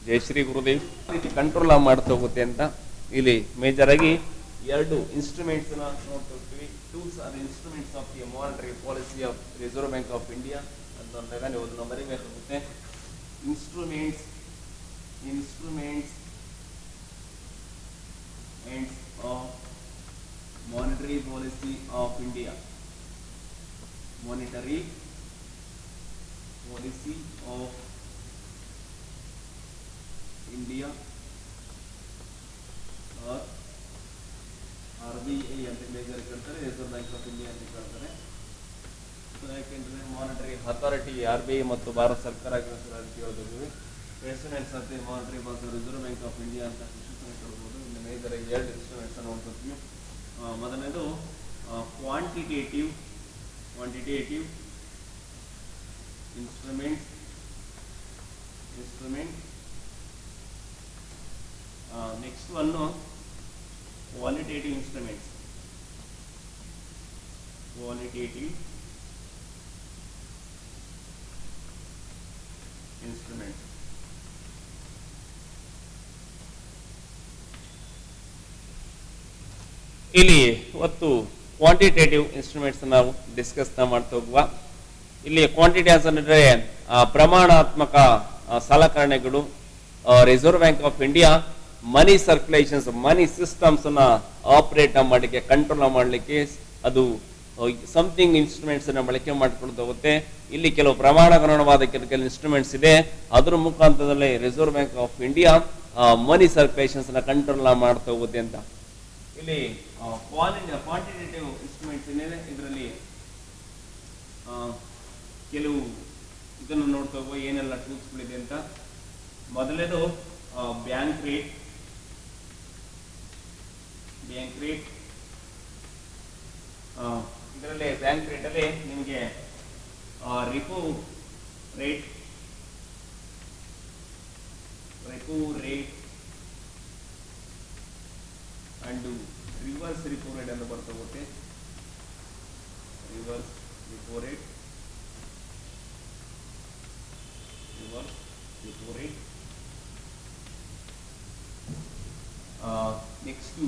ಜಯಶ್ರೀ ಗುರುದೇವ್ ರೀತಿ ಕಂಟ್ರೋಲ್ ಮಾಡ್ತಾ ಹೋಗುತ್ತೆ ಅಂತ ಇಲ್ಲಿ ಮೇಜರ್ ಆಗಿ ಎರಡು ಇನ್ಸ್ಟ್ರೂಮೆಂಟ್ಸ್ ನೋಡ್ತಾ ಹೋಗ್ತೀವಿ. Tools are instruments of the monetary policy of Reserve bank of India ಅಂತ ಅಂದಾಗ ನೀವು ಅದನ್ನು ಬರೀಬೇಕಾಗುತ್ತೆ. Instruments of monetary policy of India. Monetary policy of India or RBI ಅಂತ ಮೇಜರ್ ಹೇಳ್ತಾರೆ, ರಿಸರ್ವ್ ಬ್ಯಾಂಕ್ ಆಫ್ ಇಂಡಿಯಾ ಅಂತ ಹೇಳ್ತಾರೆ. ಯಾಕೆಂದ್ರೆ ಮಾನಿಟರಿ ಅಥಾರಿಟಿ RBI ಮತ್ತು ಭಾರತ ಸರ್ಕಾರ ಕೇಳಬೇಕು. Presidents of the monetary policy reserve bank of India ಅಂತ ಹೇಳ್ಬೋದು. ಇಲ್ಲಿ ಮೇಜರ್ ಎರಡು ಇನ್ಸ್ಟ್ರೂಮೆಂಟ್ಸ್ ನೋಡ್ಕೊತೀವಿ. ಮೊದಲನೇದು quantitative instrument. Next one qualitative instruments. ಇಲ್ಲಿ ಇವತ್ತು ಕ್ವಾಂಟಿಟೇಟಿವ್ ಇನ್ಸ್ಟ್ರೂಮೆಂಟ್ಸ್ ನಾವು ಡಿಸ್ಕಸ್ ಮಾಡ್ತಾ ಹೋಗುವ. ಇಲ್ಲಿ ಕ್ವಾಂಟಿಟಿ ಅಂದ್ರೆ ಪ್ರಮಾಣಾತ್ಮಕ ಸಲಕರಣೆಗಳು. Reserve bank of India money circulations, money systems ಅನ್ನ ಆಪರೇಟ್ ಮಾಡಲಿಕ್ಕೆ, ಕಂಟ್ರೋಲ್ ಮಾಡಲಿಕ್ಕೆ ಅದು ಸಮಥಿಂಗ್ ಇನ್ಸ್ಟ್ರೂಮೆಂಟ್ಸ್ ಅನ್ನ ಬಳಕೆ ಮಾಡ್ಕೊಂಡು ಹೋಗುತ್ತೆ. ಇಲ್ಲಿ ಕೆಲವು ಪ್ರಮಾಣಗಣವಾದ ಕೆಲವು ಇನ್ಸ್ಟ್ರೂಮೆಂಟ್ಸ್ ಇದೆ. ಅದ್ರ ಮುಖಾಂತರದಲ್ಲಿ Reserve bank of India money circulations ನ ಕಂಟ್ರೋಲ್ ಮಾಡ್ತಾ ಹೋಗುತ್ತೆ ಅಂತ. ಇಲ್ಲಿ ಕ್ವಾಂಟಿಟೇಟಿವ್ ಇನ್ಸ್ಟ್ರೂಮೆಂಟ್ಸ್ ಏನಿದೆ ಇದರಲ್ಲಿ ಕೆಲವು ಇದನ್ನು ನೋಡ್ತಾ ಹೋಗುವ ಏನೆಲ್ಲ ಟೂಲ್ಸ್ಗಳಿದೆ ಅಂತ. ಮೊದಲನೇದು ಬ್ಯಾಂಕ್ ರೇಟ್. ಇದರಲ್ಲಿ ಬ್ಯಾಂಕ್ ರೇಟ್ ಅಲ್ಲಿ ನಿಮಗೆ repo rate and reverse repo rate ಅಂತ ಬರ್ತಾ ಹೋಗುತ್ತೆ. Reverse repo rate. Next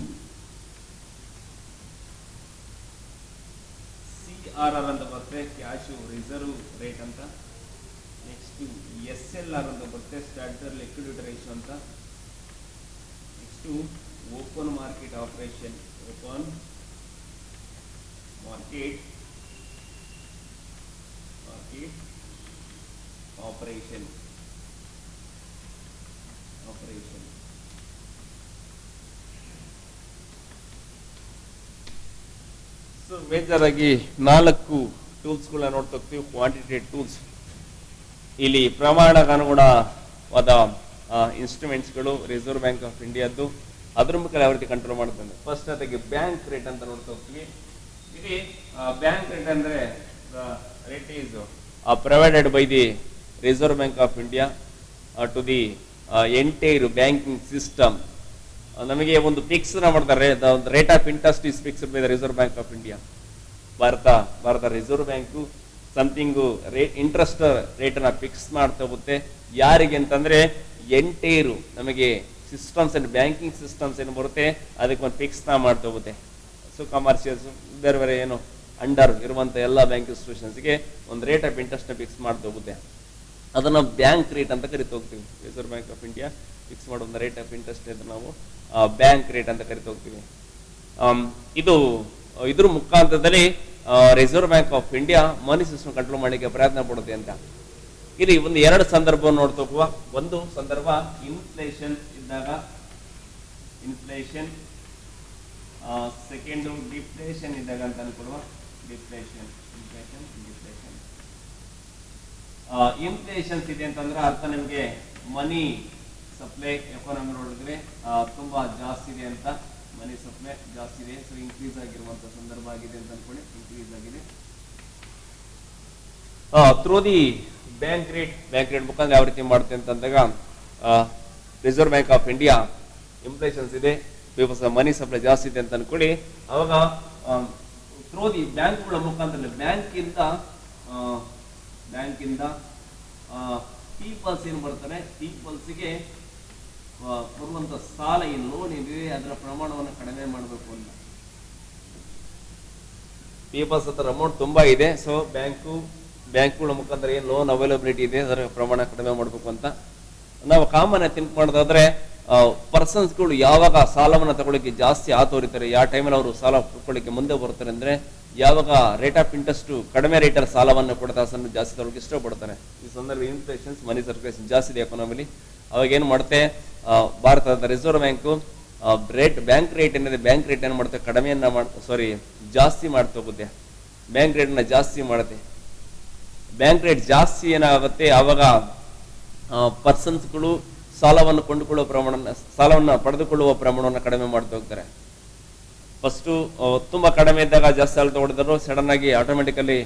CRR ಅಂತ ಬರುತ್ತೆ, ಕ್ಯಾಶ್ ರಿಸರ್ವ್ ರೇಟ್ ಅಂತ. ನೆಕ್ಸ್ಟ್ SLR ಅಂತ ಬರುತ್ತೆ, ಸ್ಟ್ಯಾಟ್ಯೂಟರಿ ಲಿಕ್ವಿಡಿಟಿ ರೇಷಿಯೋ ಅಂತ. Next open market operation. So major ಆಗಿ 4 ಟೂಲ್ಸ್ಗಳನ್ನ ನೋಡ್ತಾ ಹೋಗ್ತೀವಿ. ಕ್ವಾಂಟಿಟೇಟಿವ್ ಟೂಲ್ಸ್, ಇಲ್ಲಿ ಪ್ರಮಾಣಕ್ಕೆ ಅನುಗುಣವಾದ ಇನ್ಸ್ಟ್ರೂಮೆಂಟ್ಸ್ಗಳು ರಿಸರ್ವ್ ಬ್ಯಾಂಕ್ ಆಫ್ ಇಂಡಿಯಾದ್ದು. ಅದ್ರ ಮುಖಾಂತರ ಯಾವ ರೀತಿ ಕಂಟ್ರೋಲ್ ಮಾಡ್ತಾನೆ. ಫಸ್ಟ್ ಅದಕ್ಕೆ ಬ್ಯಾಂಕ್ ರೇಟ್ ಅಂತ ನೋಡ್ತಾ ಹೋಗ್ತೀವಿ. ಇಲ್ಲಿ ಬ್ಯಾಂಕ್ ರೇಟ್ ಅಂದ್ರೆ rate is provided by the reserve bank of India to the entire banking system. ನಮಗೆ ಒಂದು ಫಿಕ್ಸ್ ಮಾಡ್ತಾರೆ, rate of interest is fixed by the reserve bank of India. Bharat reserve bank something interest rate ಅನ್ನ fix ಮಾಡ್ತಾ ಹೋಗುತ್ತೆ. ಯಾರಿಗೆ ಅಂತಂದ್ರೆ ಎಂಟೈರು ನಮಗೆ systems and banking systems ಏನು ಬರುತ್ತೆ ಅದಕ್ಕೆ ಒಂದು ಫಿಕ್ಸ್ ಮಾಡ್ತಾ ಹೋಗುತ್ತೆ. ಸೊ ಕಮರ್ಷಿಯಲ್ಸ್ ಬೇರೆ ಬೇರೆ ಏನು ಅಂಡರ್ ಇರುವಂತ ಎಲ್ಲ ಬ್ಯಾಂಕ್ ಇನ್ಸ್ಟಿಟ್ಯೂಷನ್ಸ್ಗೆ ಒಂದು ರೇಟ್ ಆಫ್ ಇಂಟ್ರೆಸ್ಟ್ ನ ಫಿಕ್ಸ್ ಮಾಡ್ತಾ ಹೋಗುತ್ತೆ. ಅದನ್ನ ಬ್ಯಾಂಕ್ ರೇಟ್ ಅಂತ ಕರಿತಾ ಹೋಗ್ತೀವಿ. Reserve bank of India fix ಮಾಡೋ ಒಂದು ರೇಟ್ ಆಫ್ ಇಂಟ್ರೆಸ್ಟ್ ನಾವು ಬ್ಯಾಂಕ್ ರೇಟ್ ಅಂತ ಕರಿತಾ ಹೋಗ್ತೀವಿ. ಇದ್ರ ಮುಖಾಂತರದಲ್ಲಿ Reserve bank of India money system control ಮಾಡಲಿಕ್ಕೆ ಪ್ರಯತ್ನ ಪಡುತ್ತೆ ಅಂತ. ಇಲ್ಲಿ ಒಂದು 2 ಸಂದರ್ಭ ನೋಡ್ತಾ ಹೋಗುವ. ಒಂದು ಸಂದರ್ಭ ಇನ್ಫ್ಲೇಷನ್ ಇದ್ದಾಗ, ಸೆಕೆಂಡ್ ಡಿಫ್ಲೇಷನ್ ಇದ್ದಾಗ ಅಂತ ಅನ್ಕೊಳ್ಳುವ. ಇನ್ಫ್ಲೇಷನ್ಸ್ ಇದೆ ಅಂತಂದ್ರೆ ಅರ್ಥ ನಿಮಗೆ ಮನಿ ಸಪ್ಲೈ ಎಕಾನಮಿ ನೋಡಿದ್ರೆ ತುಂಬಾ ಜಾಸ್ತಿ ಇದೆ ಅಂತ. ಮನಿ ಸಪ್ಲೈ ಜಾಸ್ತಿ ಇದೆ, ಸೊ ಇನ್ಕ್ರೀಸ್ ಆಗಿರುವಂತ ಸಂದರ್ಭ ಆಗಿದೆ ಅಂತ ಅನ್ಕೊಳ್ಳಿ. ಇನ್ಕ್ರೀಸ್ ಆಗಿದೆ ಥ್ರೂ ದಿ ಬ್ಯಾಂಕ್ ರೇಟ್ ಮುಖಾಂತರ ಯಾವ ರೀತಿ ಮಾಡುತ್ತೆ ಅಂತಂದಾಗ reserve bank of India inflations ಇದೆ, ಮನಿ ಸಪ್ಲೈ ಜಾಸ್ತಿ ಇದೆ ಅಂತ ಅನ್ಕೊಳ್ಳಿ. ಅವಾಗ ಥ್ರೂ ದಿ ಬ್ಯಾಂಕ್ಗಳ ಮುಖಾಂತರ ಬ್ಯಾಂಕಿಂದ ಪೀಪಲ್ಸ್ ಏನು ಬರ್ತಾರೆ, ಪೀಪಲ್ಸ್ಗೆ ಕೊಡುವಂತ ಸಾಲ ಏನು ಲೋನ್ ಇದೆ ಅದರ ಪ್ರಮಾಣವನ್ನು ಕಡಿಮೆ ಮಾಡಬೇಕು ಅಂತ. ಪೀಪಲ್ಸ್ ಹತ್ರ ಅಮೌಂಟ್ ತುಂಬಾ ಇದೆ, ಸೊ ಬ್ಯಾಂಕ್ಗಳ ಮುಖಾಂತರ ಏನು ಲೋನ್ ಅವೈಲಬಿಲಿಟಿ ಇದೆ ಅದರ ಪ್ರಮಾಣ ಕಡಿಮೆ ಮಾಡಬೇಕು ಅಂತ ನಾವು ಕಾಮನ್ ಥಿಂಕ್ ಮಾಡೋದಾದ್ರೆ, ಪರ್ಸನ್ಸ್ಗಳು ಯಾವಾಗ ಸಾಲವನ್ನು ತಗೊಳ್ಳಿಕ್ಕೆ ಜಾಸ್ತಿ ಆತೋರಿತಾರೆ, ಯಾವ ಟೈಮಲ್ಲಿ ಅವರು ಸಾಲ ತಗೊಳ್ಳಿಕ್ಕೆ ಮುಂದೆ ಬರ್ತಾರೆ ಅಂದ್ರೆ ಯಾವಾಗ ರೇಟ್ ಆಫ್ ಇಂಟ್ರೆಸ್ಟ್ ಕಡಿಮೆ ರೇಟಲ್ಲಿ ಸಾಲವನ್ನು ಕೊಡ್ತಾ ಜಾಸ್ತಿ ತಗೊಳ್ಳಿಕ್ಕೆ ಇಷ್ಟಪಡ್ತಾನೆ. ಈ ಸಂದರ್ಭ ಇನ್ಫ್ಲೇಷನ್ಸ್ ಮನಿ ಸರ್ಕ್ಯುಲೇಷನ್ ಜಾಸ್ತಿ ಇದೆ ಎಕಾನಮಿಲಿ. ಅವಾಗ ಏನು ಮಾಡುತ್ತೆ ಭಾರತದ ರಿಸರ್ವ್ ಬ್ಯಾಂಕು ಬ್ಯಾಂಕ್ ರೇಟ್ ಏನಿದೆ ಬ್ಯಾಂಕ್ ರೇಟ್ ಏನು ಮಾಡುತ್ತೆ ಕಡಿಮೆಯನ್ನ ಜಾಸ್ತಿ ಮಾಡ್ತಾ ಹೋಗುತ್ತೆ. ಬ್ಯಾಂಕ್ ರೇಟ್ನ ಜಾಸ್ತಿ ಮಾಡುತ್ತೆ. ಬ್ಯಾಂಕ್ ರೇಟ್ ಜಾಸ್ತಿ ಏನಾಗುತ್ತೆ ಆವಾಗ ಪರ್ಸನ್ಸ್ಗಳು ಸಾಲವನ್ನು ಪಡೆದುಕೊಳ್ಳುವ ಪ್ರಮಾಣವನ್ನು ಕಡಿಮೆ ಮಾಡ್ತಾ ಹೋಗ್ತಾರೆ. ಫಸ್ಟು ತುಂಬಾ ಕಡಿಮೆ ಇದ್ದಾಗ ಜಾಸ್ತಿ ಸಾಲ ತಗೊಂಡಿದ್ರು, ಸಡನ್ ಆಗಿ ಆಟೋಮೆಟಿಕಲಿ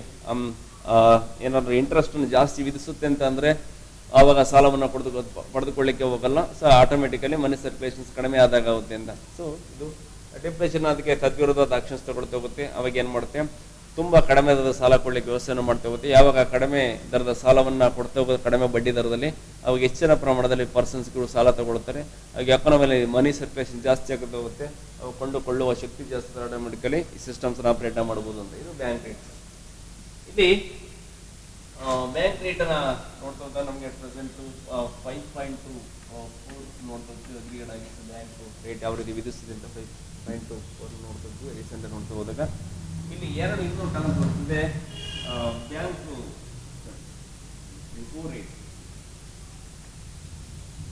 ಏನಾದ್ರು ಇಂಟ್ರೆಸ್ಟ್ ಜಾಸ್ತಿ ವಿಧಿಸುತ್ತೆ ಅಂತ ಅಂದ್ರೆ ಆವಾಗ ಸಾಲವನ್ನು ಪಡೆದುಕೊಳ್ಳಿಕ್ಕೆ ಹೋಗಲ್ಲ. ಸೊ ಆಟೋಮೆಟಿಕಲಿ ಮನಿ ಸರ್ಕ್ಯುಲೇಷನ್ಸ್ ಕಡಿಮೆ ಆದಾಗ ಆಗುತ್ತೆ ಅಂತ. ಸೊ ಇದು ಡಿಪ್ರೆಷನ್ ಅದಕ್ಕೆ ತದ್ವಿರುದ್ಧವಾದ ಆಕ್ಷನ್ಸ್ ತಗೊಳ್ತಾ ಹೋಗುತ್ತೆ. ಅವಾಗ ಏನ್ ಮಾಡುತ್ತೆ ತುಂಬಾ ಕಡಿಮೆ ದರದ ಸಾಲ ಕೊಡ್ಲಿಕ್ಕೆ ವ್ಯವಸ್ಥೆಯನ್ನು ಮಾಡ್ತಾ ಹೋಗುತ್ತೆ. ಯಾವಾಗ ಕಡಿಮೆ ದರದ ಸಾಲವನ್ನ ಕೊಡ್ತಾ ಹೋಗೋದು ಕಡಿಮೆ ಬಡ್ಡಿ ದರದಲ್ಲಿ, ಅವಾಗ ಹೆಚ್ಚಿನ ಪ್ರಮಾಣದಲ್ಲಿ ಪರ್ಸನ್ಸ್ಗಳು ಸಾಲ ತಗೊಳ್ತಾರೆ. ಆಗ ಎಕಾನಮಿಲಿ ಮನಿ ಸರ್ಕ್ಯುಲೇಷನ್ ಜಾಸ್ತಿ ಆಗ್ತಾ ಹೋಗುತ್ತೆ. ಅವು ಕೊಂಡುಕೊಳ್ಳುವ ಶಕ್ತಿ ಜಾಸ್ತಿ ಆಟೋಮೆಟಿಕಲಿ ಈ ಸಿಸ್ಟಮ್ಸ್ ಆಪರೇಟ್ ಮಾಡಬಹುದು ಅಂತ. ಇದು ಬ್ಯಾಂಕ್ ರೇಟ್. ಇಲ್ಲಿ ಬ್ಯಾಂಕ್ ರೇಟ್ ಅನ್ನ ನೋಡ್ತಾ ಹೋದಾಗ ನಮಗೆ ಪ್ರೆಸೆಂಟ್ 5.24 ನೋಡ್ತಾ ಅಗ್ರಿಗೇಟ್ ಆಗಿತ್ತು. ಬ್ಯಾಂಕ್ ರೇಟ್ ಯಾವ ರೀತಿ ವಿಧಿಸಿದೆ ಅಂತ 5.24 ನೋಡ್ತಾ ಇದ್ವಿ. ರೀಸೆಂಟ್ ನೋಡ್ತಾ ಹೋದಾಗ ಇಲ್ಲಿ ಎರಡು ಇನ್ನೂ ಟರ್ಮ್ಸ್ ಬರ್ತದೆ. Bank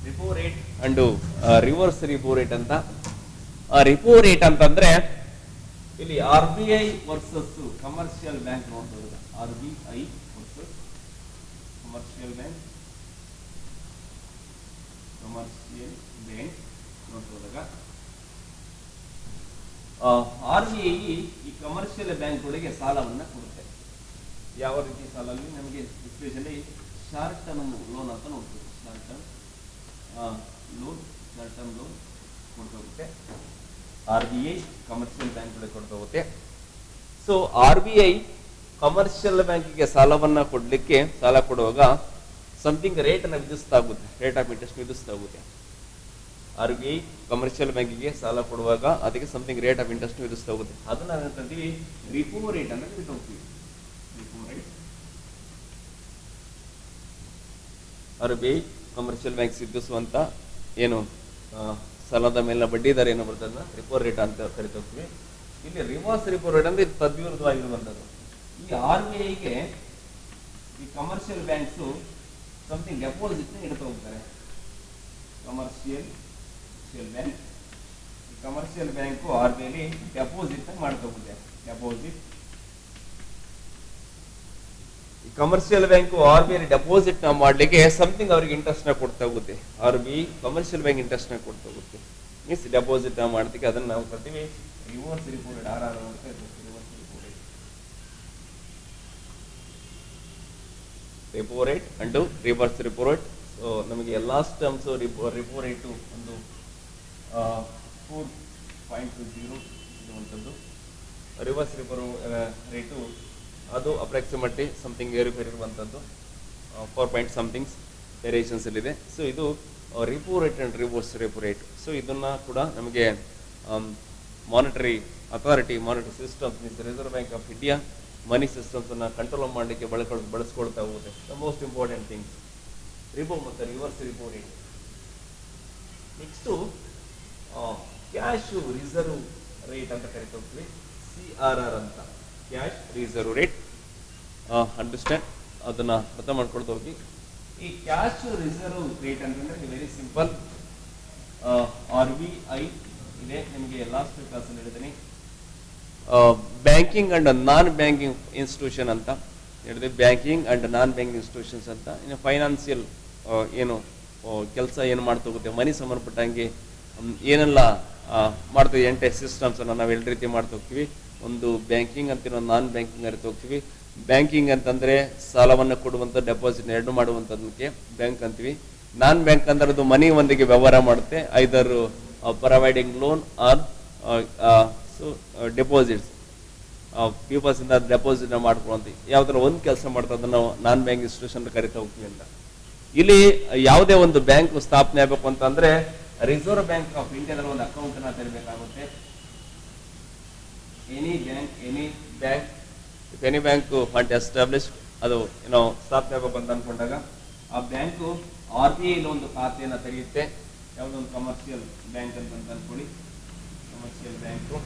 repo rate and reverse repo rate ಅಂತ. ರಿಪೋ ರೇಟ್ ಅಂತಂದ್ರೆ ಇಲ್ಲಿ RBI ವರ್ಸಸ್ ಕಮರ್ಷಿಯಲ್ ಬ್ಯಾಂಕ್ ನೋಡ್ಬೋದು. RBI ವರ್ಸಸ್ ಕಮರ್ಷಿಯಲ್ ಬ್ಯಾಂಕ್ ನೋಡ್ಬೋದಾಗ RBI ಈ ಕಮರ್ಷಿಯಲ್ ಬ್ಯಾಂಕ್ಗಳಿಗೆ ಸಾಲವನ್ನ ಕೊಡುತ್ತೆ. ಯಾವ ರೀತಿ ಸಾಲ ನಮಗೆ ಎಸ್ಪೆಷಲಿ ಶಾರ್ಟ್ ಟರ್ಮ್ ಲೋನ್ ಅಂತ ನೋಡ್ತೀವಿ. ಶಾರ್ಟ್ ಟರ್ಮ್ ಲೋನ್ ಕೊಡ್ತಾ ಹೋಗುತ್ತೆ. RBI ಕಮರ್ಷಿಯಲ್ ಬ್ಯಾಂಕ್ಗಳಿಗೆ ಕೊಡ್ತಾ ಹೋಗುತ್ತೆ. ಸೊ RBI ಕಮರ್ಷಿಯಲ್ ಬ್ಯಾಂಕಿಗೆ ಸಾಲವನ್ನ ಸಾಲ ಕೊಡುವಾಗ ಸಮಥಿಂಗ್ ರೇಟ್ ಅನ್ನ ವಿಧಿಸ್ತಾ ಆಗುತ್ತೆ. ರೇಟ್ ಆಫ್ ಇಂಟ್ರೆಸ್ಟ್ ವಿಧಿಸ್ತಾ ಆಗುತ್ತೆ. RBI ಕಮರ್ಷಿಯಲ್ ಬ್ಯಾಂಕಿಗೆ ಸಾಲ ಕೊಡುವಾಗ ಅದಕ್ಕೆ ಸಮಥಿಂಗ್ ರೇಟ್ ಆಫ್ ಇಂಟ್ರೆಸ್ಟ್ ವಿಧಿಸ್ತಾ ಹೋಗುತ್ತೆ. ಅದನ್ನ ನಾವೇಂತೀವಿ ರಿಪೋ ರೇಟ್ ಅಂತ ಕರಿತಾ ಹೋಗ್ತೀವಿ. Repo rate RBI commercial bank ವಿಧಿಸುವಂತ ಏನು ಸಾಲದ ಮೇಲಿನ ಬಡ್ಡಿ ದರ ಏನು ಬರ್ತದೆ ರಿಪೋ ರೇಟ್ ಅಂತ ಕರಿತಾ ಹೋಗ್ತೀವಿ. ಇಲ್ಲಿ ರಿವರ್ಸ್ ರಿಪೋ ರೇಟ್ ಅಂದ್ರೆ ಇದು ತದ್ವಿರುದ್ಧವಾಗಿರುವಂತದ್ದು. ಈ RBIಗೆ ಈ ಕಮರ್ಷಿಯಲ್ ಬ್ಯಾಂಕ್ಸ್ ಸಮಥಿಂಗ್ ಡೆಪಾಸಿಟ್ ಇಡ್ತಾ ಹೋಗ್ತಾರೆ. ಕಮರ್ಷಿಯಲ್ ಬ್ಯಾಂಕ್ RBI ಡೆಪಾಸಿಟ್ ಮಾಡ್ತಾ ಹೋಗುತ್ತೆ. ಕಮರ್ಷಿಯಲ್ ಬ್ಯಾಂಕ್ RBI ಡೆಪಾಸಿಟ್ ಮಾಡ್ಲಿಕ್ಕೆ ಸಮಥಿಂಗ್ ಅವ್ರಿಗೆ ಇಂಟ್ರೆಸ್ಟ್ ನ ಕೊಡ್ತಾ ಹೋಗುತ್ತೆ. RBI ಕಮರ್ಷಿಯಲ್ ಬ್ಯಾಂಕ್ ಇಂಟ್ರೆಸ್ಟ್ ನ ಕೊಡ್ತಾ ಹೋಗುತ್ತೆ. ಮೀನ್ಸ್ ಡೆಪಾಸಿಟ್ ಮಾಡ್ತೀವಿ ಅದನ್ನ ನಾವು ಕರಿತೀವಿ reverse repo rate. Repo rate and reverse repo rate. So ನಮಗೆ ಲಾಸ್ಟ್ ಟರ್ಮ್ಸ್ ರಿಪೋ ರೇಟ್ ಒಂದು 4.20 ಇರುವಂಥದ್ದು. ರಿವರ್ಸ್ ರಿಪೋ ರೇಟು ಅದು ಅಪ್ರಾಕ್ಸಿಮೇಟ್ಲಿ ಸಮಥಿಂಗ್ ಏರುಪೇರು ಇರುವಂಥದ್ದು 4 ಸಮಥಿಂಗ್ಸ್ ವೇರಿಯೇಷನ್ಸ್ ಅಲ್ಲಿದೆ. ಸೊ ಇದು repo rate and reverse repo rate. So ಇದನ್ನ ಕೂಡ ನಮಗೆ monetary authority monetary systems means reserve bank of India money systems ಅನ್ನ ಕಂಟ್ರೋಲ್ ಮಾಡಲಿಕ್ಕೆ ಬಳಸ್ಕೊಳ್ತಾ ಹೋಗುತ್ತೆ. The most important things repo ಮತ್ತು reverse repo rate. Next cash reserve rate ಅಂತ ಕರಿತಾ ಹೋಗ್ತೀವಿ. CRR ಅಂತ ಕ್ಯಾಶ್ ರಿಸರ್ವ್ ರೇಟ್. ಅಂಡರ್ಸ್ಟ್ಯಾಂಡ್ ಅದನ್ನ ಅರ್ಥ ಮಾಡ್ಕೊಳ್ತಾ ಹೋಗಿ. ಈ ಕ್ಯಾಶ್ ರಿಸರ್ವ್ ರೇಟ್ ಅಂತಂದ್ರೆ ವೆರಿ ಸಿಂಪಲ್. RBI ಇದೆ ನಿಮಗೆ ಲಾಸ್ಟ್ ಕ್ಲಾಸ್ ಅಲ್ಲಿ ಹೇಳಿದ್ದೀನಿ. Banking and non banking institution ಅಂತ ಹೇಳಿದೆ. Banking and non banking institutions ಅಂತ. ಇನ್ನು ಫೈನಾನ್ಸಿಯಲ್ ಏನು ಕೆಲಸ ಏನು ಮಾಡ್ತಾ ಹೋಗುತ್ತೆ ಮನಿ ಸಂಬಂಧಪಟ್ಟಂಗೆ ಏನೆಲ್ಲ ಮಾಡ್ತೀವಿ 8 ಸಿಸ್ಟಮ್ಸ್ ಅನ್ನ ನಾವು 2 ರೀತಿ ಮಾಡ್ತಾ ಹೋಗ್ತೀವಿ. ಒಂದು ಬ್ಯಾಂಕಿಂಗ್ ಅಂತ ನಾನ್ ಬ್ಯಾಂಕಿಂಗ್ ಅರಿತು ಹೋಗ್ತೀವಿ. ಬ್ಯಾಂಕಿಂಗ್ ಅಂತಂದ್ರೆ ಸಾಲವನ್ನು ಕೊಡುವಂತ ಡೆಪಾಸಿಟ್ ಎರಡು ಮಾಡುವಂತದಕ್ಕೆ ಬ್ಯಾಂಕ್ ಅಂತೀವಿ. ನಾನ್ ಬ್ಯಾಂಕ್ ಅಂದ್ರೆ ಅದು ಮನಿ ಒಂದಿಗೆ ವ್ಯವಹಾರ ಮಾಡುತ್ತೆ. Either providing loan or deposits peoples ಇಂದ ಡೆಪಾಸಿಟ್ ಮಾಡ್ಕೊಳ್ಳುವಂತ ಯಾವ್ದಾರ ಒಂದು ಕೆಲಸ ಮಾಡ್ತಾ ಅದನ್ನ ನಾವು ನಾನ್ ಬ್ಯಾಂಕ್ ಇನ್ಸ್ಟಿಟ್ಯೂಷನ್ ಕರಿತಾ ಹೋಗ್ತೀವಿ ಅಂತ. ಇಲ್ಲಿ ಯಾವುದೇ ಒಂದು ಬ್ಯಾಂಕ್ ಸ್ಥಾಪನೆ ಆಗಬೇಕು ಅಂತಂದ್ರೆ ರಿಸರ್ವ್ ಬ್ಯಾಂಕ್ ಆಫ್ ಇಂಡಿಯಾದಲ್ಲಿ ಒಂದು ಅಕೌಂಟ್ ಅನ್ನ ತೆರಬೇಕಾಗುತ್ತೆ. ಎನಿ ಬ್ಯಾಂಕ್ ವಾಂಟ್ ಎಸ್ಟಾಬ್ಲಿಷ್, ಅದು ಏನೋ ಸ್ಥಾಪನೆ ಆಗಬೇಕು ಅಂತ ಅನ್ಕೊಂಡಾಗ ಆ ಬ್ಯಾಂಕು RBI ಒಂದು ಖಾತೆಯನ್ನು ತೆರೆಯುತ್ತೆ. ಯಾವುದೊಂದು ಕಮರ್ಷಿಯಲ್ ಬ್ಯಾಂಕ್ ಅಂತ ಅನ್ಕೊಳ್ಳಿ, ಕಮರ್ಷಿಯಲ್ ಬ್ಯಾಂಕು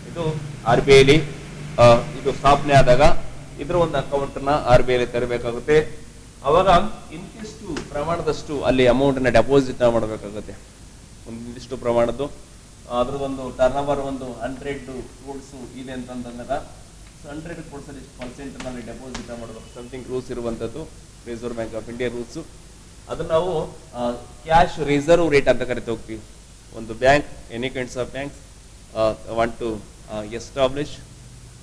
ಇದು RBI ಇದು ಸ್ಥಾಪನೆ ಆದಾಗ ಇದ್ರ ಒಂದು ಅಕೌಂಟ್ ನ RBI ತೆರಬೇಕಾಗುತ್ತೆ. ಅವಾಗ ಇಂತಿಷ್ಟು ಪ್ರಮಾಣದಷ್ಟು ಅಲ್ಲಿ ಅಮೌಂಟ್ ನ ಡೆಪಾಸಿಟ್ ಮಾಡಬೇಕಾಗುತ್ತೆ. ಒಂದಿಷ್ಟು ಪ್ರಮಾಣದ್ದು ಅದ್ರದೊಂದು ಟರ್ನ್ ಓವರ್ ಒಂದು 100 crores ಇದೆ ಅಂತಂದಾಗ 100 crores ಅಲ್ಲಿ ಪರ್ಸೆಂಟ್ ನಲ್ಲಿ ಡೆಪಾಸಿಟ್ ಮಾಡಬೇಕು. ಸಮಥಿಂಗ್ ರೂಲ್ಸ್ ಇರುವಂತದ್ದು Reserve bank of India rules. ಅದನ್ನ ನಾವು ಕ್ಯಾಶ್ ರಿಸರ್ವ್ ರೇಟ್ ಅಂತ ಕರಿತಾ ಹೋಗ್ತೀವಿ. ಒಂದು bank, any kinds of banks want to establish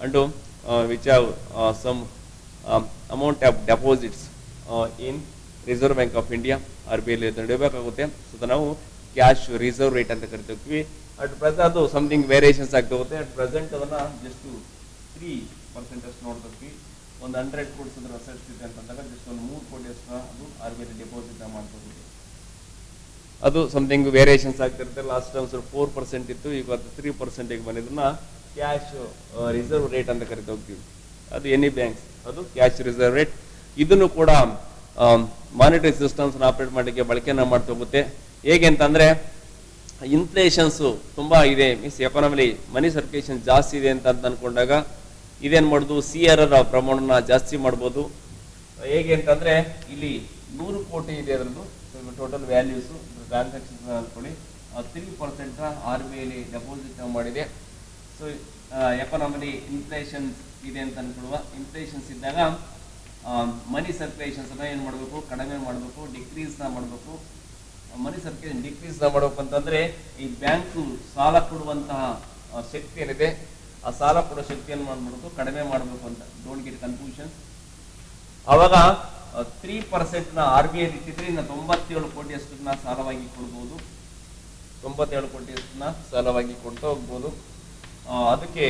and which have some amount of deposits in Reserve bank of India RBI ನಡೆಯಬೇಕಾಗುತ್ತೆ. So ನಾವು cash reserve rate ಅಂತ ಕರಿತಾ ಹೋಗ್ತೀವಿ. ಅಟ್ ಪ್ರೆಸೆಂಟ್ ಅದು ಸಮಥಿಂಗ್ ವೇರಿಯೇಷನ್ಸ್ ಆಗ್ತಾ ಹೋಗುತ್ತೆ. ಅಟ್ ಪ್ರೆಸೆಂಟ್ ಅದನ್ನ just 3% ಅಷ್ಟು ನೋಡ್ತೀವಿ. ಒಂದು 100 crores ಅದ್ರ ಅಸೆಟ್ಸ್ ಇದೆ ಅಂತಂದಾಗ ಜಸ್ಟ್ ಒಂದು 3 ಕೋಟಿ ಅಷ್ಟು ಅದು RBI ಡೆಪಾಸಿಟ್ ಮಾಡ್ಕೋಬಹುದು. ಅದು ಸಮಥಿಂಗ್ ವೇರಿಯೇಷನ್ಸ್ ಆಗ್ತಿರುತ್ತೆ. ಲಾಸ್ಟ್ ಟೈಮ್ ಸ್ವಲ್ಪ 4% ಇತ್ತು, ಈಗ 3% ಬಂದಿದ್ದನ್ನ ಕ್ಯಾಶ್ ರಿಸರ್ವ್ ರೇಟ್ ಅಂತ ಕರಿತಾ ಹೋಗ್ತೀವಿ. ಅದು ಎನಿ ಬ್ಯಾಂಕ್ಸ್ ಅದು ಕ್ಯಾಶ್ ರಿಸರ್ವ್ ರೇಟ್. ಇದನ್ನು ಕೂಡ ಮಾನಿಟರಿ ಸಿಸ್ಟಮ್ಸ್ ಆಪರೇಟ್ ಮಾಡಲಿಕ್ಕೆ ಬಳಕೆನ ಮಾಡ್ತಾ ಹೋಗುತ್ತೆ. ಹೇಗೆ ಅಂತಂದ್ರೆ ಇನ್ಫ್ಲೇಷನ್ಸ್ ತುಂಬಾ ಇದೆ, ಮೀನ್ಸ್ ಎಕಾನಮಿಲಿ ಮನಿ ಸರ್ಕ್ಯುಲೇಷನ್ ಜಾಸ್ತಿ ಇದೆ ಅಂತ ಅನ್ಕೊಂಡಾಗ ಇದೇನ್ ಮಾಡುದು, CRR ಪ್ರಮಾಣನ ಜಾಸ್ತಿ ಮಾಡ್ಬೋದು. ಹೇಗೆ ಅಂತಂದ್ರೆ ಇಲ್ಲಿ 100 ಕೋಟಿ ಇದೆ ಅದರದ್ದು ಟೋಟಲ್ ವ್ಯಾಲ್ಯೂಸ್ ಟ್ರಾನ್ಸಾಕ್ಷನ್ಸ್ ಅನ್ಕೊಳ್ಳಿ, 3% RBI ಡೆಪಾಸಿಟ್ ಮಾಡಿದೆ. ಸೊ ಎಕಾನಮಿಲಿ ಇನ್ಫ್ಲೇಷನ್ ಇದೆ ಅಂತ ಅನ್ಕೊಳ್ಳುವ. ಇನ್ಫ್ಲೇಷನ್ಸ್ ಇದ್ದಾಗ ಮನಿ ಸರ್ಕ್ಯುಲೇಷನ್ಸ್ ಏನ್ ಮಾಡಬೇಕು, ಕಡಿಮೆ ಮಾಡಬೇಕು, ಡಿಕ್ರೀಸ್ ಮಾಡಬೇಕು. ಮನಿ ಸರ್ಕ್ಯುಲೇಷನ್ ಡಿಕ್ರೀಸ್ ಮಾಡಬೇಕು ಅಂತಂದ್ರೆ ಈ ಬ್ಯಾಂಕು ಸಾಲ ಕೊಡುವಂತಹ ಶಕ್ತಿ ಏನಿದೆ ಆ ಸಾಲ ಕೊಡೋ ಶಕ್ತಿಯನ್ನು ಮಾಡ್ಬಿಡ್ಬೇಕು, ಕಡಿಮೆ ಮಾಡಬೇಕು ಅಂತ. Don't get confusion. ಅವಾಗ 3% RBI ಇಟ್ಟಿದ್ರೆ ಇನ್ನು 97 ಕೋಟಿ ಅಷ್ಟನ್ನ ಸಾಲವಾಗಿ ಕೊಡ್ಬೋದು. 97 ಕೋಟಿ ಅಷ್ಟನ್ನ ಸಾಲವಾಗಿ ಕೊಡ್ತಾ ಹೋಗ್ಬೋದು. ಅದಕ್ಕೆ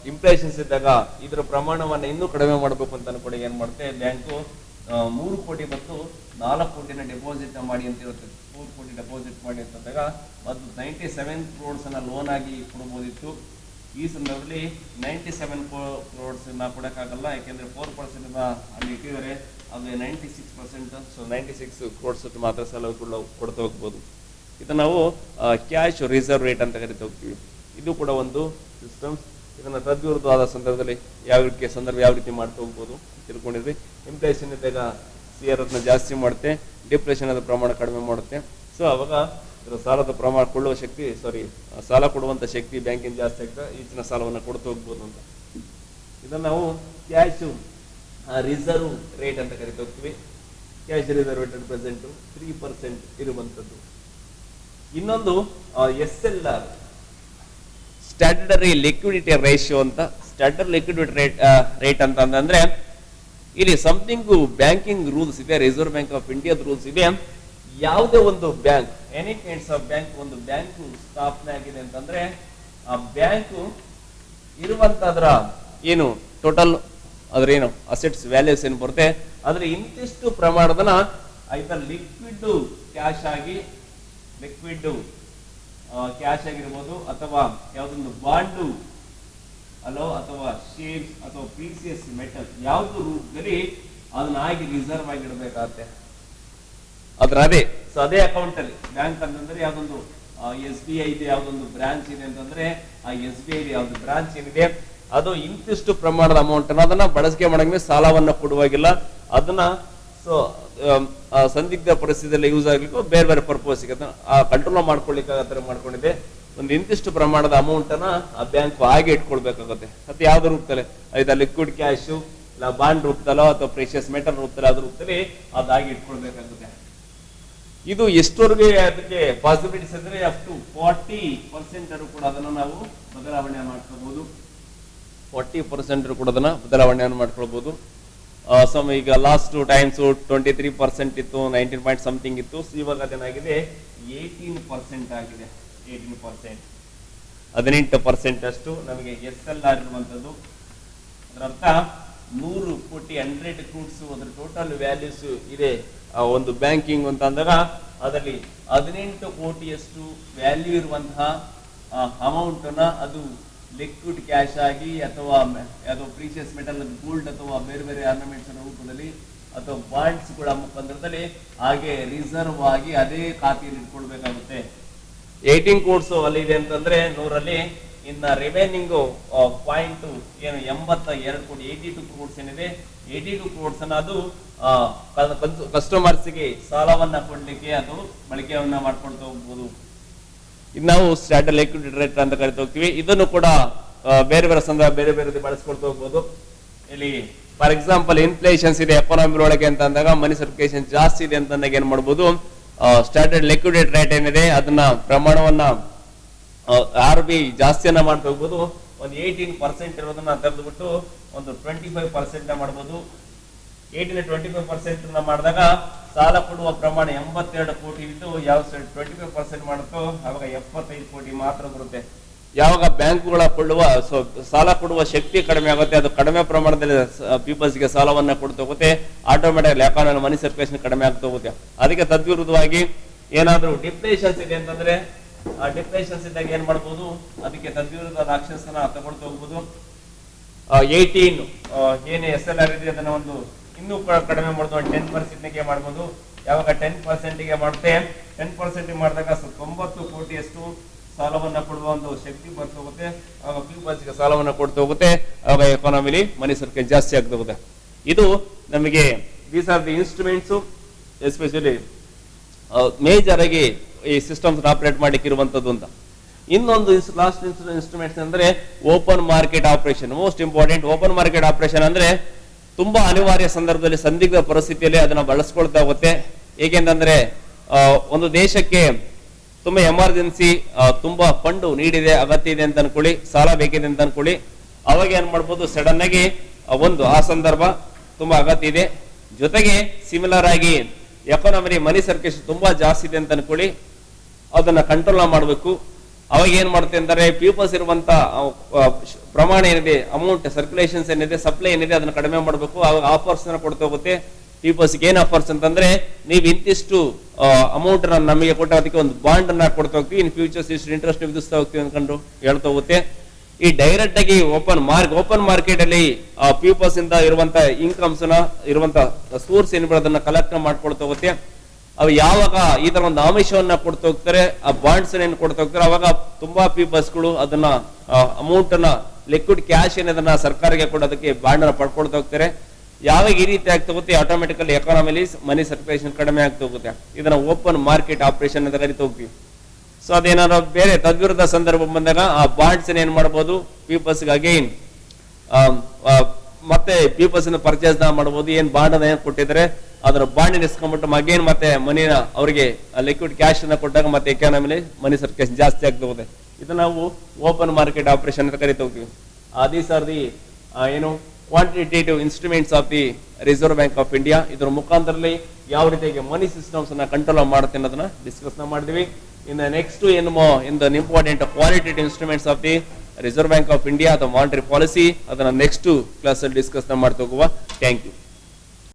ಇನ್ಫ್ಲೇಷನ್ಸ್ ಇದ್ದಾಗ ಇದರ ಪ್ರಮಾಣವನ್ನ ಇನ್ನೂ ಕಡಿಮೆ ಮಾಡಬೇಕು ಅಂತ ಅನ್ಕೊಂಡು ಏನ್ ಮಾಡುತ್ತೆ ಬ್ಯಾಂಕು 3 ಕೋಟಿ ಮತ್ತು 4 ಕೋಟಿನ ಡೆಪಾಸಿಟ್ ಮಾಡಿ ಅಂತ ಇರುತ್ತೆ. 4 ಕೋಟಿ ಡೆಪಾಸಿಟ್ ಮಾಡಿ ಅಂತಂದಾಗ ಮತ್ತು 97 crores ಲೋನ್ ಆಗಿ ಕೊಡಬಹುದಿತ್ತು. ಈ ಸಂದರ್ಭದಲ್ಲಿ 97 crores ಕೊಡಕ್ಕಾಗಲ್ಲ, ಯಾಕೆಂದ್ರೆ 4% ಅಲ್ಲಿ ಇಟ್ಟಿದ್ದಾರೆ, ಅದು 96%. ಸೊ 96 crores ಮಾತ್ರ ಸಾಲ ಕೊಡ್ತಾ ಹೋಗ್ಬೋದು. ಇದನ್ನ ನಾವು ಕ್ಯಾಶ್ ರಿಸರ್ವ್ ರೇಟ್ ಅಂತ ಕರಿತಾ ಹೋಗ್ತೀವಿ. ಇದು ಕೂಡ ಒಂದು ಸಿಸ್ಟಮ್. ಇದನ್ನ ತದ್ವಿರುದ್ಧವಾದ ಸಂದರ್ಭದಲ್ಲಿ ಯಾವ ರೀತಿ ಮಾಡ್ತಾ ಹೋಗ್ಬೋದು ತಿಳ್ಕೊಂಡಿದ್ವಿ. ಇನ್ಫ್ಲೇಷನ್ ಇದ್ದಾಗ CRR ಜಾಸ್ತಿ ಮಾಡುತ್ತೆ, ಡಿಪ್ರೆಷನ್ ಅದ ಪ್ರಮಾಣ ಕಡಿಮೆ ಮಾಡುತ್ತೆ. ಸೊ ಅವಾಗ ಸಾಲದ ಪ್ರಮಾಣ ಕೊಳ್ಳುವ ಶಕ್ತಿ ಸಾಲ ಕೊಡುವಂತ ಶಕ್ತಿ ಬ್ಯಾಂಕಿನ ಜಾಸ್ತಿ ಆಗ್ತದೆ, ಈಚಿನ ಸಾಲವನ್ನು ಕೊಡ್ತಾ ಹೋಗ್ಬೋದು ಅಂತ. ಇದನ್ನ ನಾವು ಕ್ಯಾಶ್ ರಿಸರ್ವ್ ರೇಟ್ ಅಂತ ಕರಿತಾ ಹೋಗ್ತೀವಿ. ಕ್ಯಾಶ್ ರಿಸರ್ವ್ ರೇಟ್ ಪ್ರೆಸೆಂಟ್ 3% ಇರುವಂತದ್ದು. ಇನ್ನೊಂದು SLR ಸ್ಟ್ಯಾಟ್ಯುಟರಿ ಲಿಕ್ವಿಡಿಟಿ ರೇಷಿಯೋ ಅಂತ. ಸ್ಟ್ಯಾಟ್ಯುಟರಿ ಲಿಕ್ವಿಡಿಟಿ ರೇಟ್ ಅಂತ ಅಂದ್ರೆ ಇಲ್ಲಿ ಸಮಥಿಂಗ್ ಬ್ಯಾಂಕಿಂಗ್ ರೂಲ್ಸ್ ಇದೆ, ರಿಸರ್ವ್ ಬ್ಯಾಂಕ್ ಆಫ್ ಇಂಡಿಯಾದ ರೂಲ್ಸ್ ಇದೆ. ಯಾವುದೇ ಒಂದು bank, any kinds of bank, ಒಂದು ಬ್ಯಾಂಕು ಸ್ಥಾಪನೆ ಆಗಿದೆ ಅಂತಂದ್ರೆ ಆ ಬ್ಯಾಂಕು ಇರುವಂತದ್ರ ಏನು ಟೋಟಲ್ ಅದ್ರ ಏನು ಅಸೆಟ್ಸ್ ವ್ಯಾಲ್ಯೂಸ್ ಏನು ಬರುತ್ತೆ ಅದ್ರ ಇಂತಿಷ್ಟು ಪ್ರಮಾಣದನ್ನ ಐದರ್ ಲಿಕ್ವಿಡ್ ಕ್ಯಾಶ್ ಆಗಿರ್ಬೋದು, ಅಥವಾ ಯಾವ್ದೊಂದು ಬಾಂಡು ಅಥವಾ ಶೇರ್ಸ್ ಅಥವಾ ಪ್ರೀಸಿಯಸ್ ಮೆಟಲ್ ಯಾವ್ದು ರೂಪದಲ್ಲಿ ಅದನ್ನ ಆಗಿ ರಿಸರ್ವ್ ಆಗಿ ಇಡಬೇಕಾಗತ್ತೆ. ಅದೇ ಸೊ ಅದೇ ಅಕೌಂಟ್ ಅಲ್ಲಿ ಬ್ಯಾಂಕ್ ಅಂತಂದ್ರೆ ಯಾವ್ದೊಂದು SBI ಇದೆ, ಯಾವ್ದೊಂದು ಬ್ರಾಂಚ್ ಇದೆ ಅಂತಂದ್ರೆ ಆ SBI ಯಾವ್ದು ಬ್ರಾಂಚ್ ಏನಿದೆ ಅದು ಇಂತಿಷ್ಟು ಪ್ರಮಾಣದ ಅಮೌಂಟ್ ಅದನ್ನ ಬಳಕೆ ಮಾಡಂಗೆ ಸಾಲವನ್ನ ಕೊಡುವಾಗಿಲ್ಲ. ಅದನ್ನ ಸೊ ಸಂದಿಗ್ಧ ಪರಿಸ್ಥಿತಿಯಲ್ಲಿ ಯೂಸ್ ಆಗ್ಲಿಕ್ಕೆ ಬೇರೆ ಬೇರೆ ಪರ್ಪಸ್ ಕಂಟ್ರೋಲ್ ಮಾಡ್ಕೊಳ್ಳಿಕ್ಕೆ ಮಾಡ್ಕೊಂಡಿದೆ. ಒಂದು ಇಂತಿಷ್ಟು ಪ್ರಮಾಣದ ಅಮೌಂಟ್ ಅನ್ನ ಆ ಬ್ಯಾಂಕ್ ಹಾಗೆ ಇಟ್ಕೊಳ್ಬೇಕಾಗುತ್ತೆ. ಮತ್ತೆ ಯಾವ್ದು ರೂಪದಲ್ಲಿ ಐದ ಲಿಕ್ವಿಡ್ ಕ್ಯಾಶ್ ಇಲ್ಲ ಬಾಂಡ್ ರೂಪದಲ್ಲೋ ಅಥವಾ ಪ್ರೆಷಿಯಸ್ ಮೆಟಲ್ ರೂಪದಲ್ಲಿ ಅದ್ರ ರೂಪದಲ್ಲಿ ಅದಾಗಿ ಇಟ್ಕೊಳ್ಬೇಕಾಗುತ್ತೆ. ಇದು ಎಷ್ಟವರೆಗೆ ಅದಕ್ಕೆ ಪಾಸಿಬಿಲಿಟೀಸ್ ಅಂದ್ರೆ ಅಪ್ ಟು 40% ಕೂಡ ಅದನ್ನ ನಾವು ಬದಲಾವಣೆ ಮಾಡ್ಕೋಬಹುದು. 40% ಕೂಡ ಅದನ್ನ ಬದಲಾವಣೆಯನ್ನು ಮಾಡ್ಕೊಳ್ಬಹುದು. ಈಗ ಲಾಸ್ಟ್ ಟೈಮ್ಸ್ 23% ಇತ್ತು, 19 ಪಾಯಿಂಟ್ ಸಮಥಿಂಗ್ ಇತ್ತು. ಇವಾಗ ಅದೇನಾಗಿದೆ 18% ಆಗಿದೆ. 18% ಅಷ್ಟು ನಮಗೆ SLR ಇರುವಂತದ್ದು. ಅದರ ಅರ್ಥ 100 ಕೋಟಿ 100 crores ಅದರ ಟೋಟಲ್ ವ್ಯಾಲ್ಯೂಸ್ ಇದೆ ಒಂದು ಬ್ಯಾಂಕಿಂಗ್ ಅಂತ ಅಂದಾಗ ಅದರಲ್ಲಿ 18 ಕೋಟಿಯಷ್ಟು ವ್ಯಾಲ್ಯೂ ಇರುವಂತಹ ಅಮೌಂಟ್ ಅನ್ನ ಅದು ಲಿಕ್ವಿಡ್ ಕ್ಯಾಶ್ ಆಗಿ ಅಥವಾ ಪ್ರೀಶಿಯಸ್ ಮೆಟಲ್ ಗೋಲ್ಡ್ ಅಥವಾ ಬೇರೆ ಬೇರೆ ಆರ್ನಮೆಂಟ್ಸ್ ರೂಪದಲ್ಲಿ ಅಥವಾ ಬಾಂಡ್ಸ್ ಗಳ ಮುಖಾಂತರದಲ್ಲಿ ಹಾಗೆ ರಿಸರ್ವ್ ಆಗಿ ಅದೇ ಖಾತೆಯಲ್ಲಿ ಇಟ್ಕೊಳ್ಬೇಕಾಗುತ್ತೆ. 18 crores ಅಲ್ಲಿ ಇದೆ ಅಂತಂದ್ರೆ 100ರಲ್ಲಿ ಇನ್ನ ರಿಮೈನಿಂಗ್ ಪಾಯಿಂಟ್ ಏನು 82 ಕೋಟಿ 82 crores ಏನಿದೆ 82 crores ಅನ್ನ ಅದು ಕಸ್ಟಮರ್ಸ್ ಗೆ ಸಾಲವನ್ನ ಕೊಡ್ಲಿಕ್ಕೆ ಅದು ಬಳಕೆಯನ್ನ ಮಾಡ್ಕೊಳ್ತಾ ಹೋಗ್ಬೋದು. ಇದು ನಾವು ಸ್ಟ್ಯಾಂಡರ್ಡ್ ಲಿಕ್ವಿಡಿಟಿ ರೇಟ್ ಅಂತ ಕರಿತಾ ಹೋಗ್ತೀವಿ. ಇದನ್ನು ಕೂಡ ಬೇರೆ ಬೇರೆ ಸಂದರ್ಭ ಬೇರೆ ಬೇರೆ ಬಳಸ್ಕೊಳ್ತಾ ಹೋಗ್ಬೋದು. ಇಲ್ಲಿ ಫಾರ್ ಎಕ್ಸಾಂಪಲ್ ಇನ್ಫ್ಲೇಷನ್ಸ್ ಇದೆ ಎಕಾನಮಿ ಒಳಗೆ ಅಂತ ಅಂದಾಗ ಮನಿ ಸರ್ಕ್ಯುಲೇಷನ್ ಜಾಸ್ತಿ ಇದೆ ಅಂತ ಅಂದಾಗ ಏನ್ ಮಾಡ್ಬೋದು, ಸ್ಟ್ಯಾಂಡರ್ಡ್ ಲಿಕ್ವಿಡಿಟಿ ರೇಟ್ ಏನಿದೆ ಅದನ್ನ ಪ್ರಮಾಣವನ್ನ RBI ಜಾಸ್ತಿಯನ್ನ ಮಾಡ್ತಾ ಹೋಗ್ಬೋದು. ಒಂದು 18% ಇರೋದನ್ನ ತೆಗೆದುಬಿಟ್ಟು ಒಂದು 25% ಮಾಡ್ಬೋದು. 18-25% ಮಾಡಿದಾಗ ಸಾಲ ಕೊಡುವ ಪ್ರಮಾಣ 82 ಕೋಟಿ ಇದ್ದು ಯಾವ 25% ಮಾಡುತ್ತೋ ಆವಾಗ 75 ಕೋಟಿ ಮಾತ್ರ ಬರುತ್ತೆ. ಯಾವಾಗ ಬ್ಯಾಂಕ್ಗಳ ಸಾಲ ಕೊಡುವ ಶಕ್ತಿ ಕಡಿಮೆ ಆಗುತ್ತೆ, ಅದು ಕಡಿಮೆ ಪ್ರಮಾಣದಲ್ಲಿ ಪೀಪಲ್ಸ್ಗೆ ಸಾಲವನ್ನ ಕೊಡ್ತಾ ಹೋಗುತ್ತೆ, ಆಟೋಮೆಟಿಕ್ ಎಕಾನಮಿ ಮನಿ ಸರ್ಕ್ಯುಲೇಷನ್ ಕಡಿಮೆ ಆಗ್ತಾ ಹೋಗುತ್ತೆ. ಅದಕ್ಕೆ ತದ್ವಿರುದ್ಧವಾಗಿ ಏನಾದ್ರೂ ಡಿಪ್ಲೇಷನ್ಸ್ ಇದೆ ಅಂತಂದ್ರೆ ಆ ಡಿಪ್ಲೇಷನ್ಸ್ ಇದ್ದಾಗ ಏನ್ ಮಾಡ್ಬೋದು, ಅದಕ್ಕೆ ತದ್ವಿರುದ್ಧ ಆಕ್ಷನ್ಸ್ ತಗೊಳ್ತಾ ಹೋಗ್ಬೋದು. 18 ಏನೇ SLR ಇದೆ ಅದನ್ನ ಒಂದು ಇನ್ನೂ ಕಡಿಮೆ ಮಾಡೋದು 10% ಮಾಡ್ಬೋದು. ಯಾವಾಗ 10% ಮಾಡುತ್ತೆ 10% ಮಾಡಿದಾಗ 90 ಕೋಟಿಯಷ್ಟು ಸಾಲವನ್ನ ಕೊಡುವ ಒಂದು ಶಕ್ತಿ ಬರ್ತಾ ಹೋಗುತ್ತೆ. ಆವಾಗ ಪೀಪಲ್ಸ್ಗೆ ಸಾಲವನ್ನ ಕೊಡ್ತಾ ಹೋಗುತ್ತೆ, ಆವಾಗ ಎಕಾನಮಿಲಿ ಮನಿ ಸರ್ಕ್ಯುಲೇಷನ್ ಜಾಸ್ತಿ ಆಗ್ತಾ ಹೋಗುತ್ತೆ. ಇದು ನಮಗೆ these are the instruments especially major ಆಗಿ ಈ ಸಿಸ್ಟಮ್ಸ್ ಆಪರೇಟ್ ಮಾಡ್ಲಿಕ್ಕೆ ಇರುವಂತದ್ದು ಅಂತ. ಇನ್ನೊಂದು ಲಾಸ್ಟ್ ಇನ್ಸ್ಟ್ರೂಮೆಂಟ್ಸ್ ಅಂದ್ರೆ open market operation. Most important open market operation ಅಂದ್ರೆ ತುಂಬಾ ಅನಿವಾರ್ಯ ಸಂದರ್ಭದಲ್ಲಿ ಸಂದಿಗ್ಧ ಪರಿಸ್ಥಿತಿಯಲ್ಲಿ ಅದನ್ನ ಬಳಸ್ಕೊಳ್ತಾ ಹೋಗುತ್ತೆ. ಏಕೆಂತಂದ್ರೆ ಒಂದು ದೇಶಕ್ಕೆ ತುಂಬಾ ಎಮರ್ಜೆನ್ಸಿ ತುಂಬಾ ಫಂಡ್ ನೀಡಿದೆ, ಅಗತ್ಯ ಇದೆ ಅಂತ ಅನ್ಕೊಳ್ಳಿ, ಸಾಲ ಬೇಕಿದೆ ಅಂತ ಅನ್ಕೊಳ್ಳಿ, ಅವಾಗ ಏನ್ ಮಾಡ್ಬೋದು, ಸಡನ್ ಆಗಿ ಆ ಸಂದರ್ಭ ತುಂಬಾ ಅಗತ್ಯ ಇದೆ, ಜೊತೆಗೆ ಸಿಮಿಲರ್ ಆಗಿ ಎಕಾನಮಿ ಮನಿ ಸರ್ಕ್ಯುಲೇಷನ್ ತುಂಬಾ ಜಾಸ್ತಿ ಇದೆ ಅಂತ ಅನ್ಕೊಳ್ಳಿ, ಅದನ್ನ ಕಂಟ್ರೋಲ್ ಮಾಡಬೇಕು. ಅವಾಗ ಏನ್ ಮಾಡುತ್ತೆ ಅಂದರೆ ಪೀಪಲ್ಸ್ ಇರುವಂತ ಪ್ರಮಾಣ ಏನಿದೆ, ಅಮೌಂಟ್ ಸರ್ಕ್ಯುಲೇಷನ್ಸ್ ಏನಿದೆ, ಸಪ್ಲೈ ಏನಿದೆ ಅದನ್ನ ಕಡಿಮೆ ಮಾಡಬೇಕು. ಅವಾಗ ಆಫರ್ಸ್ ಕೊಡ್ತಾ ಹೋಗುತ್ತೆ. ಪೀಪಲ್ಸ್ ಏನ್ ಆಫರ್ಸ್ ಅಂತಂದ್ರೆ, ನೀವು ಇಂತಿಷ್ಟು ಅಮೌಂಟ್ ನಮಗೆ ಕೊಟ್ಟ ಅದಕ್ಕೆ ಒಂದು ಬಾಂಡ್ ಅನ್ನ ಕೊಡ್ತಾ ಹೋಗ್ತೀವಿ, ಇನ್ ಫ್ಯೂಚರ್ಸ್ ಇಷ್ಟು ಇಂಟ್ರೆಸ್ಟ್ ವಿಧಿಸ್ತಾ ಹೋಗ್ತೀವಿ ಅನ್ಕೊಂಡು ಹೇಳ್ತಾ ಹೋಗುತ್ತೆ. ಈ ಡೈರೆಕ್ಟ್ ಆಗಿ ಓಪನ್ ಮಾರ್ಕೆಟ್ ಅಲ್ಲಿ ಪೀಪಲ್ಸ್ ಇಂದ ಇರುವಂತ ಇನ್ಕಮ್ಸ್ ಇರುವಂತ ಸೋರ್ಸ್ ಏನ್ ಅದನ್ನ ಕಲೆಕ್ಟ್ ಮಾಡ್ಕೊಳ್ತಾ ಹೋಗುತ್ತೆ. ಅವು ಯಾವಾಗ ಈ ತರ ಒಂದು ಆಮಿಷವನ್ನ ಕೊಡ್ತಾ ಹೋಗ್ತಾರೆ, ಆ ಬಾಂಡ್ಸ್ ಏನ್ ಕೊಡ್ತಾ ಹೋಗ್ತಾರೆ, ಅವಾಗ ತುಂಬಾ ಪೀಪಲ್ಸ್ಗಳು ಅದನ್ನ ಅಮೌಂಟ್ ಅನ್ನ ಲಿಕ್ವಿಡ್ ಕ್ಯಾಶ್ ಏನದನ್ನ ಸರ್ಕಾರಕ್ಕೆ ಕೊಡೋದಕ್ಕೆ ಬಾಂಡ್ ಅನ್ನ ಪಡ್ಕೊಳ್ತಾ ಹೋಗ್ತಾರೆ. ಯಾವಾಗ ಈ ರೀತಿ ಆಗ್ತಾ ಹೋಗುತ್ತೆ, ಆಟೋಮೆಟಿಕಲಿ ಎಕಾನಮಿಲಿ ಮನಿ ಸರ್ಕ್ಯುಲೇಷನ್ ಕಡಿಮೆ ಆಗ್ತಾ ಹೋಗುತ್ತೆ. ಇದನ್ನ ಓಪನ್ ಮಾರ್ಕೆಟ್ ಆಪರೇಷನ್ ಅಂತ ಕರಿತಾ ಹೋಗ್ತೀವಿ. ಸೊ ಅದೇನಾದ್ರು ಬೇರೆ ತದ್ವಿರುದ್ಧ ಸಂದರ್ಭ ಬಂದಾಗ ಆ ಬಾಂಡ್ಸ್ ಏನ್ ಮಾಡಬಹುದು, ಪೀಪಲ್ಸ್ ಅಗೈನ್ ಮತ್ತೆ ಪೀಪಲ್ಸ್ ಪರ್ಚೇಸ್ ಮಾಡಬಹುದು. ಏನ್ ಬಾಂಡ್ ಅನ್ನ ಏನ್ ಕೊಟ್ಟಿದ್ರೆ ಅದರ ಬಾಂಡ್ ಇಸ್ಕೊಂಡ್ಬಿಟ್ಟು ಅಗೇನ್ ಮತ್ತೆ ಮನಿನ ಅವರಿಗೆ ಲಿಕ್ವಿಡ್ ಕ್ಯಾಶ್ ಅನ್ನ ಕೊಟ್ಟಾಗ ಮತ್ತೆ ಎಕಾನಮಿಲಿ ಮನಿ ಸರ್ಕ್ಯುಲೇಷನ್ ಜಾಸ್ತಿ ಆಗ್ತಾ ಹೋಗುತ್ತೆ. ಇದು ನಾವು ಓಪನ್ ಮಾರ್ಕೆಟ್ ಆಪರೇಷನ್ ಅಂತ ಕರಿತಾ ಹೋಗ್ತೀವಿ. ದೀಸ್ ಆರ್ ದಿ ಏನು quantitative instruments of the reserve bank of India. ಇದರ ಮುಖಾಂತರದಲ್ಲಿ ಯಾವ ರೀತಿಯಾಗಿ ಮನಿ ಸಿಸ್ಟಮ್ಸ್ ಅನ್ನ ಕಂಟ್ರೋಲ್ ಮಾಡುತ್ತೆ ಅನ್ನೋದನ್ನ ಡಿಸ್ಕಸ್ ಮಾಡಿದ್ವಿ. ಇನ್ನು next in the important qualitative instruments of the Reserve Bank of India, the monetary policy, ಅದನ್ನ ನೆಕ್ಸ್ಟ್ ಕ್ಲಾಸ್ ಅಲ್ಲಿ ಡಿಸ್ಕಸ್ ಮಾಡ್ತಾ ಹೋಗುವ. Thank you.